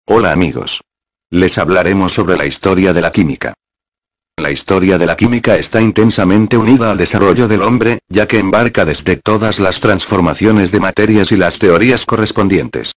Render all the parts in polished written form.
Hola amigos. Les hablaremos sobre la historia de la química. La historia de la química está intensamente unida al desarrollo del hombre, ya que embarca desde todas las transformaciones de materias y las teorías correspondientes.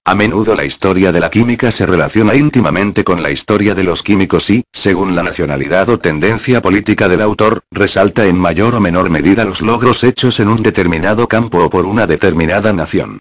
A menudo la historia de la química se relaciona íntimamente con la historia de los químicos y, según la nacionalidad o tendencia política del autor, resalta en mayor o menor medida los logros hechos en un determinado campo o por una determinada nación.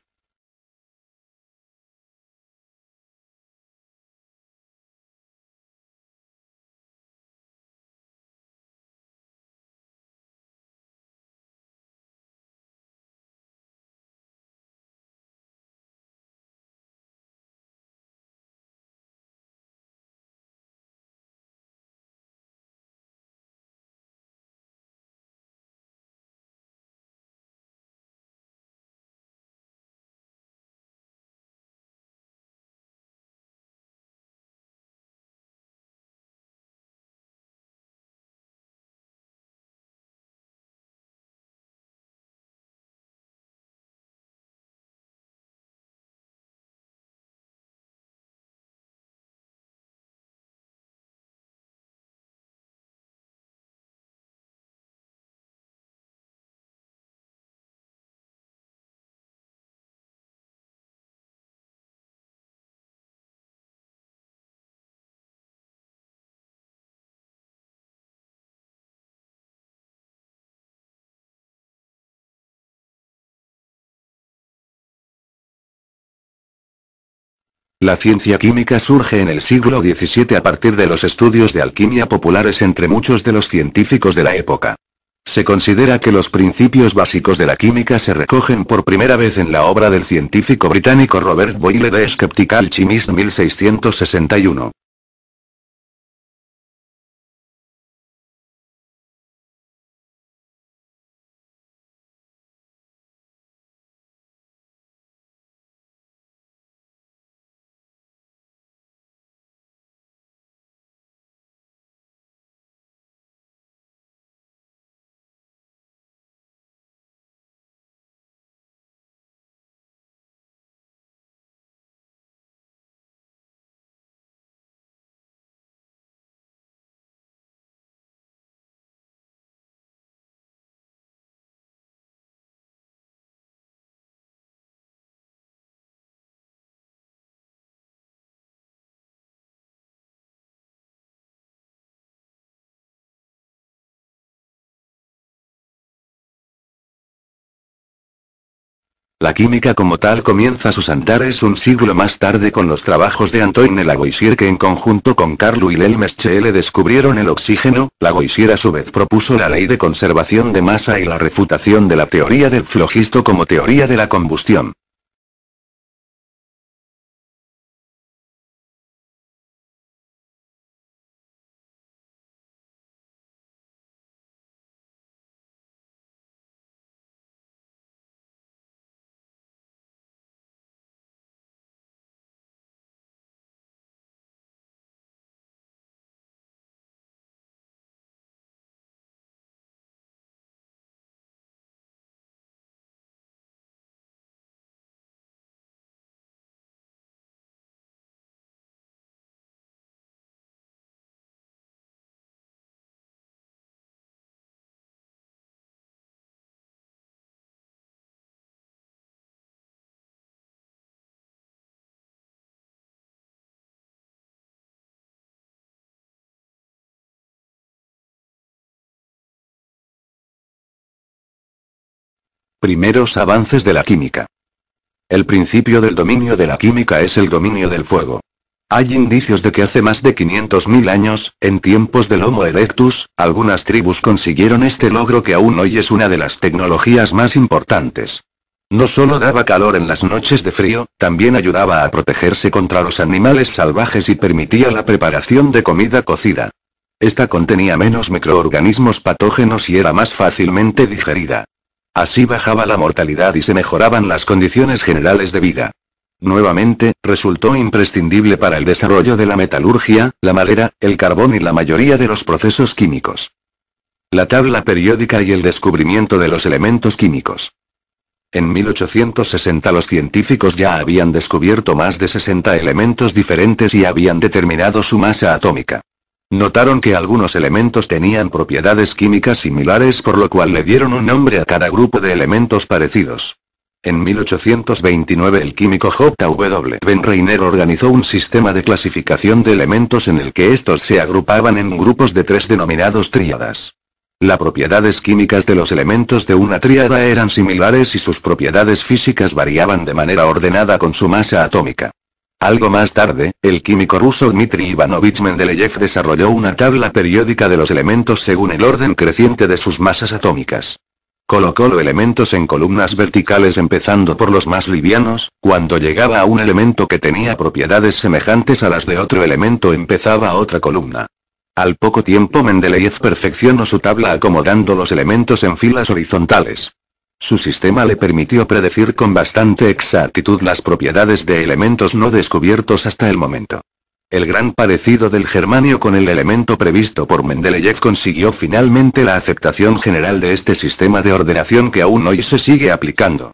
La ciencia química surge en el siglo XVII a partir de los estudios de alquimia populares entre muchos de los científicos de la época. Se considera que los principios básicos de la química se recogen por primera vez en la obra del científico británico Robert Boyle de Skeptical Chemist 1661. La química como tal comienza sus andares un siglo más tarde con los trabajos de Antoine Lavoisier que en conjunto con Carl Wilhelm Scheele descubrieron el oxígeno. Lavoisier a su vez propuso la ley de conservación de masa y la refutación de la teoría del flogisto como teoría de la combustión. Primeros avances de la química. El principio del dominio de la química es el dominio del fuego. Hay indicios de que hace más de 500.000 años, en tiempos del Homo erectus, algunas tribus consiguieron este logro que aún hoy es una de las tecnologías más importantes. No solo daba calor en las noches de frío, también ayudaba a protegerse contra los animales salvajes y permitía la preparación de comida cocida. Esta contenía menos microorganismos patógenos y era más fácilmente digerida. Así bajaba la mortalidad y se mejoraban las condiciones generales de vida. Nuevamente, resultó imprescindible para el desarrollo de la metalurgia, la madera, el carbón y la mayoría de los procesos químicos. La tabla periódica y el descubrimiento de los elementos químicos. En 1860 los científicos ya habían descubierto más de 60 elementos diferentes y habían determinado su masa atómica. Notaron que algunos elementos tenían propiedades químicas similares, por lo cual le dieron un nombre a cada grupo de elementos parecidos. En 1829 el químico J.W. Ben Reiner organizó un sistema de clasificación de elementos en el que estos se agrupaban en grupos de 3 denominados tríadas. Las propiedades químicas de los elementos de una tríada eran similares y sus propiedades físicas variaban de manera ordenada con su masa atómica. Algo más tarde, el químico ruso Dmitry Ivanovich Mendeleev desarrolló una tabla periódica de los elementos según el orden creciente de sus masas atómicas. Colocó los elementos en columnas verticales empezando por los más livianos. Cuando llegaba a un elemento que tenía propiedades semejantes a las de otro elemento empezaba otra columna. Al poco tiempo Mendeleev perfeccionó su tabla acomodando los elementos en filas horizontales. Su sistema le permitió predecir con bastante exactitud las propiedades de elementos no descubiertos hasta el momento. El gran parecido del germanio con el elemento previsto por Mendeleev consiguió finalmente la aceptación general de este sistema de ordenación que aún hoy se sigue aplicando.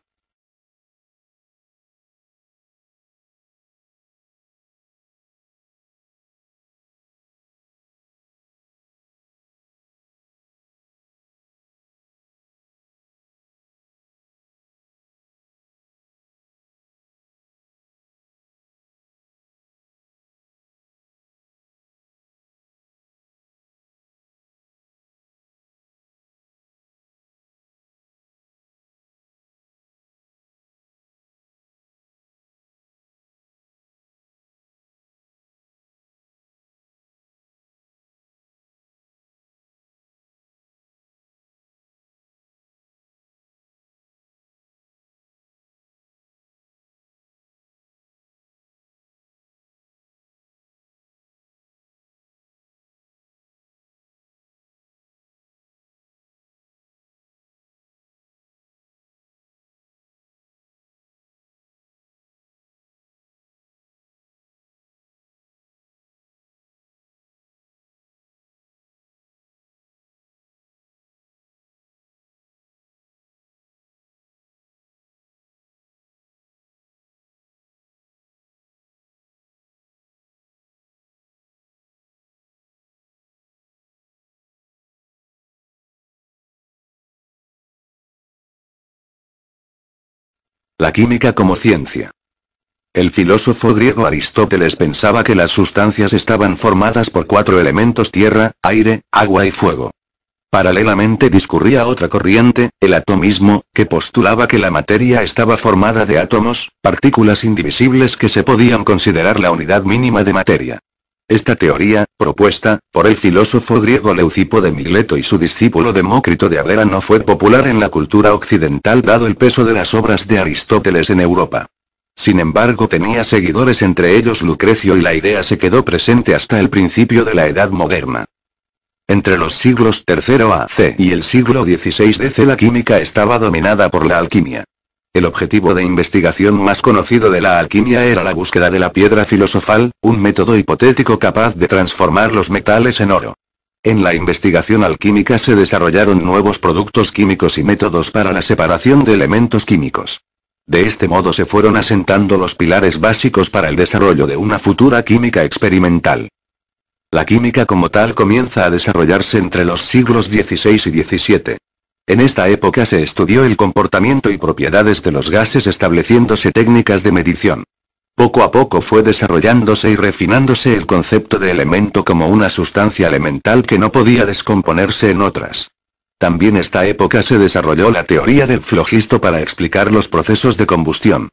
La química como ciencia. El filósofo griego Aristóteles pensaba que las sustancias estaban formadas por 4 elementos: tierra, aire, agua y fuego. Paralelamente discurría otra corriente, el atomismo, que postulaba que la materia estaba formada de átomos, partículas indivisibles que se podían considerar la unidad mínima de materia. Esta teoría, propuesta por el filósofo griego Leucipo de Mileto y su discípulo Demócrito de Abdera, no fue popular en la cultura occidental dado el peso de las obras de Aristóteles en Europa. Sin embargo, tenía seguidores, entre ellos Lucrecio, y la idea se quedó presente hasta el principio de la Edad Moderna. Entre los siglos III a.C. y el siglo XVI d.C. la química estaba dominada por la alquimia. El objetivo de investigación más conocido de la alquimia era la búsqueda de la piedra filosofal, un método hipotético capaz de transformar los metales en oro. En la investigación alquímica se desarrollaron nuevos productos químicos y métodos para la separación de elementos químicos. De este modo se fueron asentando los pilares básicos para el desarrollo de una futura química experimental. La química como tal comienza a desarrollarse entre los siglos XVI y XVII. En esta época se estudió el comportamiento y propiedades de los gases, estableciéndose técnicas de medición. Poco a poco fue desarrollándose y refinándose el concepto de elemento como una sustancia elemental que no podía descomponerse en otras. También esta época se desarrolló la teoría del flogisto para explicar los procesos de combustión.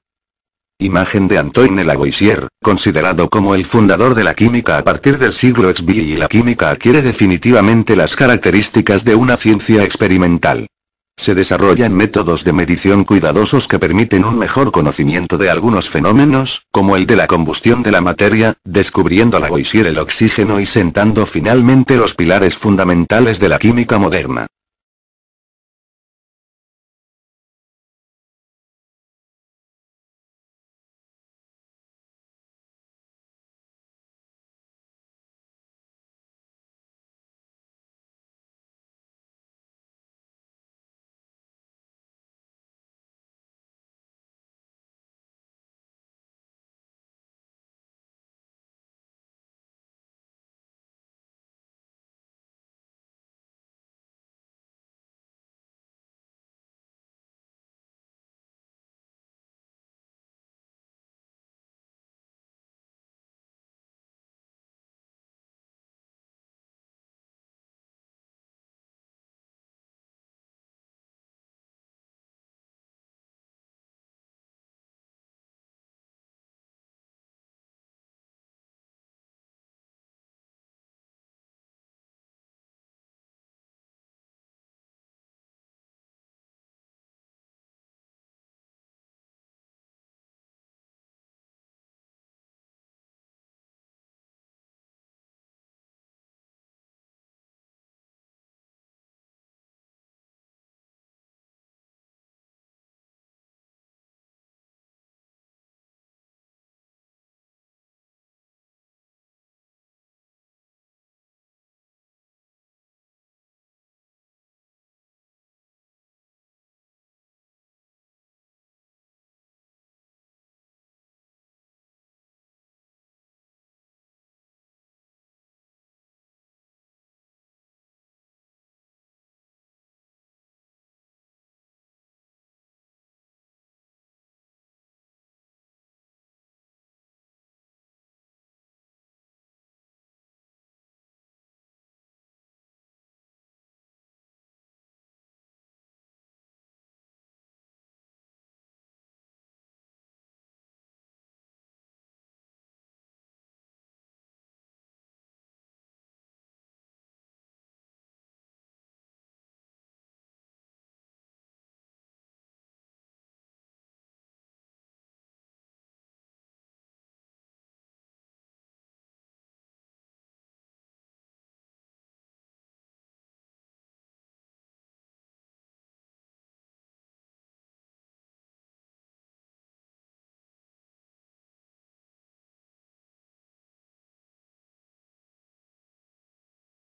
Imagen de Antoine Lavoisier, considerado como el fundador de la química a partir del siglo XX, y la química adquiere definitivamente las características de una ciencia experimental. Se desarrollan métodos de medición cuidadosos que permiten un mejor conocimiento de algunos fenómenos, como el de la combustión de la materia, descubriendo Lavoisier el oxígeno y sentando finalmente los pilares fundamentales de la química moderna.